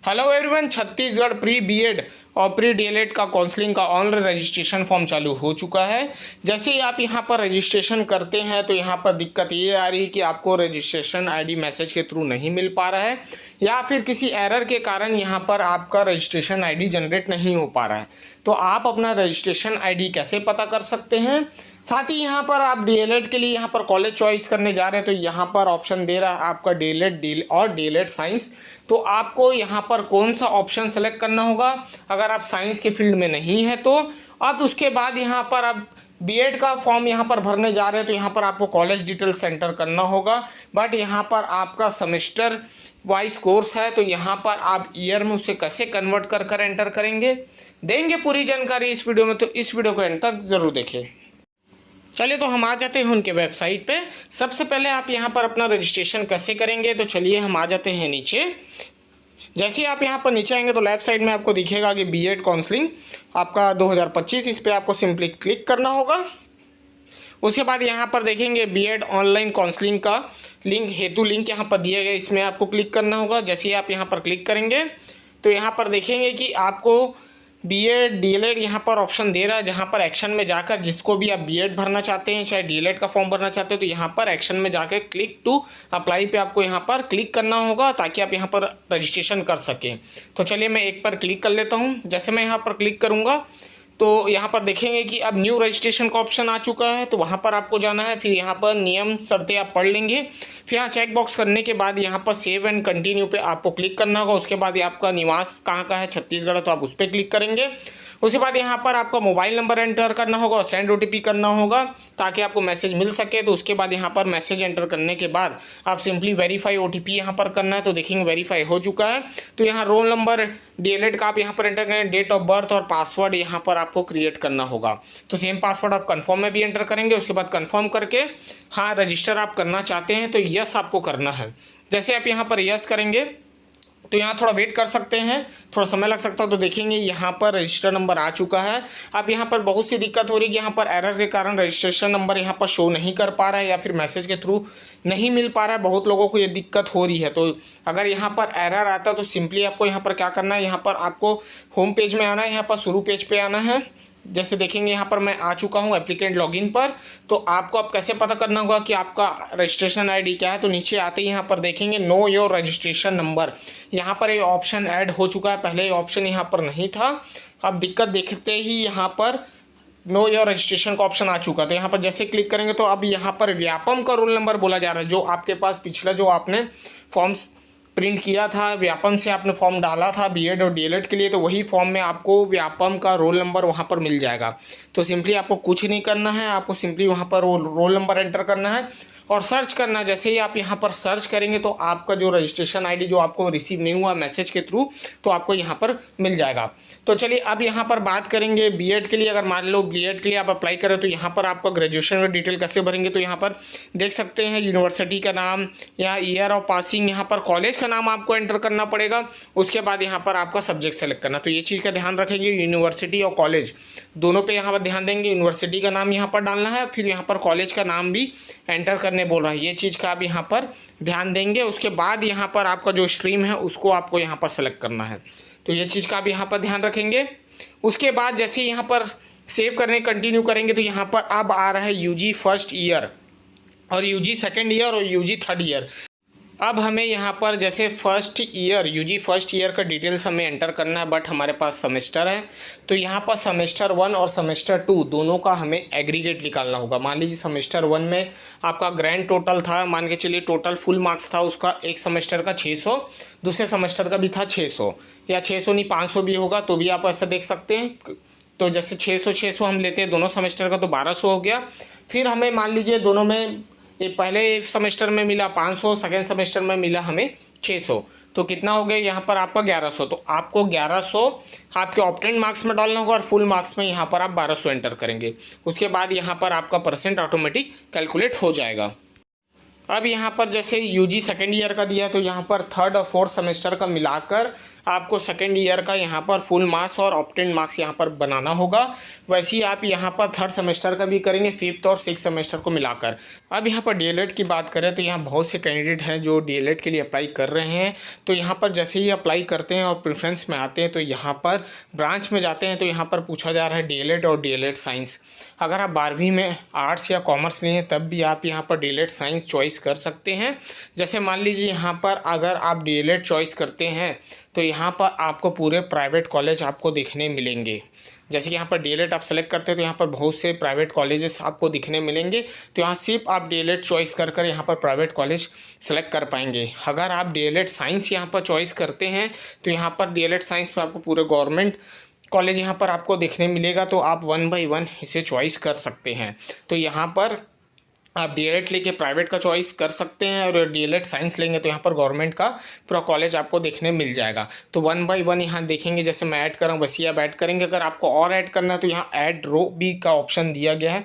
Hello everyone, Chhattisgarh pre BEd और pre DElEd का counselling का ऑनलाइन रजिस्ट्रेशन फॉर्म चालू हो चुका है। जैसे ही आप यहां पर रजिस्ट्रेशन करते हैं तो यहां पर दिक्कत ये आ रही है कि आपको रजिस्ट्रेशन आईडी मैसेज के थ्रू नहीं मिल पा रहा है या फिर किसी एरर के कारण यहां पर आपका रजिस्ट्रेशन आईडी जनरेट नहीं हो पा रहा है। तो आप अपना रजिस्ट्रेशन आईडी कैसे पता कर सकते हैं। साथ ही यहाँ पर आप डीएलएड के लिए यहाँ पर कॉलेज चॉइस करने जा रहे हैं तो यहाँ पर ऑप्शन दे रहा है आपका डीएलएड और डीएलएड साइंस। तो आपको यहाँ पर कौन सा ऑप्शन सेलेक्ट करना होगा। अगर आप साइंस के फील्ड में नहीं है तो अब उसके बाद यहाँ पर आप बीएड का फॉर्म यहाँ पर भरने जा रहे हैं तो यहाँ पर आपको कॉलेज डिटेल सेंटर करना होगा। बट यहाँ पर आपका सेमेस्टर वाइज कोर्स है तो यहाँ पर आप ईयर में उसे कैसे कन्वर्ट कर एंटर करेंगे, देंगे पूरी जानकारी इस वीडियो में, तो इस वीडियो को एंड तक ज़रूर देखें। चलिए तो हम आ जाते हैं उनके वेबसाइट पे। सबसे पहले आप यहाँ पर अपना रजिस्ट्रेशन कैसे करेंगे, तो चलिए हम आ जाते हैं नीचे। जैसे आप यहाँ पर नीचे आएंगे तो लेफ्ट साइड में आपको दिखेगा कि बीएड काउंसलिंग आपका 2025, इस पर आपको सिंपली क्लिक करना होगा। उसके बाद यहाँ पर देखेंगे बीएड ऑनलाइन काउंसलिंग का हेतु लिंक यहाँ पर दिया गया, इसमें आपको क्लिक करना होगा। जैसे ही आप यहाँ पर क्लिक करेंगे तो यहाँ पर देखेंगे कि आपको बीएड डीएलएड यहाँ पर ऑप्शन दे रहा है, जहाँ पर एक्शन में जाकर जिसको भी आप बीएड भरना चाहते हैं चाहे डीएलएड का फॉर्म भरना चाहते हैं तो यहाँ पर एक्शन में जाकर क्लिक टू अप्लाई पे आपको यहाँ पर क्लिक करना होगा ताकि आप यहाँ पर रजिस्ट्रेशन कर सकें। तो चलिए मैं एक पर क्लिक कर लेता हूँ। जैसे मैं यहाँ पर क्लिक करूँगा तो यहाँ पर देखेंगे कि अब न्यू रजिस्ट्रेशन का ऑप्शन आ चुका है, तो वहाँ पर आपको जाना है। फिर यहाँ पर नियम शर्तें आप पढ़ लेंगे। फिर यहाँ चेक बॉक्स करने के बाद यहाँ पर सेव एंड कंटिन्यू पे आपको क्लिक करना होगा। उसके बाद आपका निवास कहाँ का है, छत्तीसगढ़ है तो आप उस पर क्लिक करेंगे। उसके बाद यहाँ पर आपका मोबाइल नंबर एंटर करना होगा और सेंड ओटीपी करना होगा ताकि आपको मैसेज मिल सके। तो उसके बाद यहाँ पर मैसेज एंटर करने के बाद आप सिंपली वेरीफाई ओटीपी यहाँ पर करना है। तो देखेंगे वेरीफाई हो चुका है। तो यहाँ रोल नंबर डीएलएड का आप यहाँ पर एंटर करें, डेट ऑफ बर्थ और पासवर्ड यहाँ पर आपको क्रिएट करना होगा। तो सेम पासवर्ड आप कन्फर्म में भी एंटर करेंगे। उसके बाद कन्फर्म करके हाँ रजिस्टर आप करना चाहते हैं तो यस आपको करना है। जैसे आप यहाँ पर यस करेंगे तो यहाँ थोड़ा वेट कर सकते हैं, थोड़ा समय लग सकता है। तो देखेंगे यहाँ पर रजिस्टर नंबर आ चुका है। अब यहाँ पर बहुत सी दिक्कत हो रही है कि यहाँ पर एरर के कारण रजिस्ट्रेशन नंबर यहाँ पर शो नहीं कर पा रहा है या फिर मैसेज के थ्रू नहीं मिल पा रहा है। बहुत लोगों को ये दिक्कत हो रही है। तो अगर यहाँ पर एरर आता है तो सिंपली आपको यहाँ पर क्या करना है, यहाँ पर आपको होम पेज में आना है, यहाँ पर शुरू पेज पे आना है। जैसे देखेंगे यहाँ पर मैं आ चुका हूँ एप्लीकेंट लॉगिन पर। तो आपको अब कैसे पता करना होगा कि आपका रजिस्ट्रेशन आईडी क्या है। तो नीचे आते ही यहाँ पर देखेंगे नो योर रजिस्ट्रेशन नंबर, यहाँ पर ये ऑप्शन ऐड हो चुका है। पहले ये ऑप्शन यहाँ पर नहीं था। अब दिक्कत देखते ही यहाँ पर नो योर रजिस्ट्रेशन का ऑप्शन आ चुका। तो यहाँ पर जैसे क्लिक करेंगे तो अब यहाँ पर व्यापम का रोल नंबर बोला जा रहा है। जो आपके पास पिछला जो आपने फॉर्म्स प्रिंट किया था, व्यापम से आपने फॉर्म डाला था बीएड और डीएलएड के लिए, तो वही फॉर्म में आपको व्यापम का रोल नंबर वहाँ पर मिल जाएगा। तो सिंपली आपको कुछ नहीं करना है, आपको सिंपली वहाँ पर रोल नंबर एंटर करना है और सर्च करना है। जैसे ही आप यहाँ पर सर्च करेंगे तो आपका जो रजिस्ट्रेशन आईडी जो आपको रिसीव नहीं हुआ मैसेज के थ्रू तो आपको यहाँ पर मिल जाएगा। तो चलिए अब यहाँ पर बात करेंगे बीएड के लिए। अगर मान लो बीएड के लिए आप अप्लाई करें तो यहाँ पर आपका ग्रेजुएशन में डिटेल कैसे भरेंगे। तो यहाँ पर देख सकते हैं यूनिवर्सिटी का नाम, यहाँ ईयर ऑफ पासिंग, यहाँ पर कॉलेज का नाम आपको एंटर करना पड़ेगा। उसके बाद यहाँ पर आपका सब्जेक्ट सेलेक्ट करना। तो ये चीज़ का ध्यान रखेंगे, यूनिवर्सिटी और कॉलेज दोनों पे यहाँ पर ध्यान देंगे। यूनिवर्सिटी का नाम यहाँ पर डालना है, फिर यहाँ पर कॉलेज का नाम भी एंटर करने बोल रहा है, ये चीज़ का आप यहाँ पर ध्यान देंगे। उसके बाद यहाँ पर आपका जो स्ट्रीम है उसको आपको यहाँ पर सेलेक्ट करना है। तो ये चीज़ का आप यहाँ पर ध्यान रखेंगे। उसके बाद जैसे यहाँ पर सेव करने कंटिन्यू करेंगे तो यहाँ पर अब आ रहा है यूजी फर्स्ट ईयर और यूजी सेकेंड ईयर और यूजी थर्ड ईयर। अब हमें यहाँ पर जैसे first year UG first year का डिटेल्स हमें एंटर करना है, बट हमारे पास सेमेस्टर है तो यहाँ पर सेमेस्टर 1 और सेमेस्टर 2 दोनों का हमें एग्रीगेट निकालना होगा। मान लीजिए सेमेस्टर 1 में आपका ग्रैंड टोटल था, मान के चलिए टोटल फुल मार्क्स था उसका एक सेमेस्टर का 600, दूसरे सेमेस्टर का भी था 600 या 600 नहीं 500 भी होगा तो भी आप ऐसा देख सकते हैं। तो जैसे 600 हम लेते हैं दोनों सेमेस्टर का तो 1200 हो गया। फिर हमें मान लीजिए दोनों में ये पहले सेमेस्टर में मिला 500, सेकेंड सेमेस्टर में मिला हमें 600, तो कितना हो गया यहाँ पर आपका 1100। तो आपको 1100 आपके ऑप्टेंड मार्क्स में डालना होगा और फुल मार्क्स में यहाँ पर आप 1200 एंटर करेंगे। उसके बाद यहाँ पर आपका परसेंट ऑटोमेटिक कैलकुलेट हो जाएगा। अब यहाँ पर जैसे यूजी सेकेंड ईयर का दिया तो यहाँ पर थर्ड और फोर्थ सेमेस्टर का मिलाकर आपको सेकेंड ईयर का यहाँ पर फुल मार्क्स और ऑप्टेंड मार्क्स यहाँ पर बनाना होगा। वैसे ही आप यहाँ पर थर्ड सेमेस्टर का भी करेंगे, फिफ्थ और सिक्स सेमेस्टर को मिलाकर। अब यहाँ पर डीएलएड की बात करें तो यहाँ बहुत से कैंडिडेट हैं जो डीएलएड के लिए अप्लाई कर रहे हैं। तो यहाँ पर जैसे ही अप्लाई करते हैं और प्रेफरेंस में आते हैं तो यहाँ पर ब्रांच में जाते हैं तो यहाँ पर पूछा जा रहा है डीएलएड और डीएलएड साइंस। अगर आप 12वीं में आर्ट्स या कॉमर्स लिए तब भी आप यहाँ पर डीएलएड साइंस चॉइस कर सकते हैं। जैसे मान लीजिए यहाँ पर अगर आप डीएलएड चॉइस करते हैं तो यहाँ पर आपको पूरे प्राइवेट कॉलेज आपको दिखने मिलेंगे। जैसे कि यहाँ पर डीएलएड आप सेलेक्ट करते हैं तो यहाँ पर बहुत से प्राइवेट कॉलेजेस आपको दिखने मिलेंगे। तो यहाँ सिर्फ आप डीएलएड चॉइस कर यहाँ पर प्राइवेट कॉलेज सेलेक्ट कर पाएंगे। अगर आप डीएलएड साइंस यहाँ पर चॉइस करते हैं तो यहाँ पर डीएलएड साइंस पर आपको पूरे गवर्नमेंट कॉलेज यहाँ पर आपको देखने मिलेगा। तो आप 1 बाय 1 इसे चॉइस कर सकते हैं। तो यहाँ पर आप डीएलएड लेके प्राइवेट का चॉइस कर सकते हैं और डीएलएड साइंस लेंगे तो यहाँ पर गवर्नमेंट का पूरा कॉलेज आपको देखने मिल जाएगा। तो 1 बाय 1 यहाँ देखेंगे, जैसे मैं ऐड कर रहा हूँ वैसे आप ऐड करेंगे। अगर आपको और ऐड करना है तो यहाँ ऐड रो बी का ऑप्शन दिया गया है।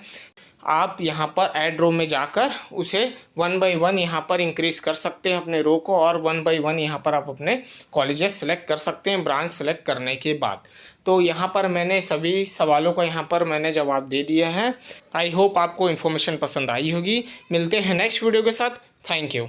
आप यहाँ पर ऐड रो में जाकर उसे 1 बाय 1 यहाँ पर इंक्रीज़ कर सकते हैं अपने रो को, और 1 बाय 1 यहाँ पर आप अपने कॉलेजेस सेलेक्ट कर सकते हैं ब्रांच सेलेक्ट करने के बाद। तो यहाँ पर मैंने सभी सवालों का यहाँ पर मैंने जवाब दे दिया है। आई होप आपको इन्फॉर्मेशन पसंद आई होगी। मिलते हैं नेक्स्ट वीडियो के साथ। Thank you.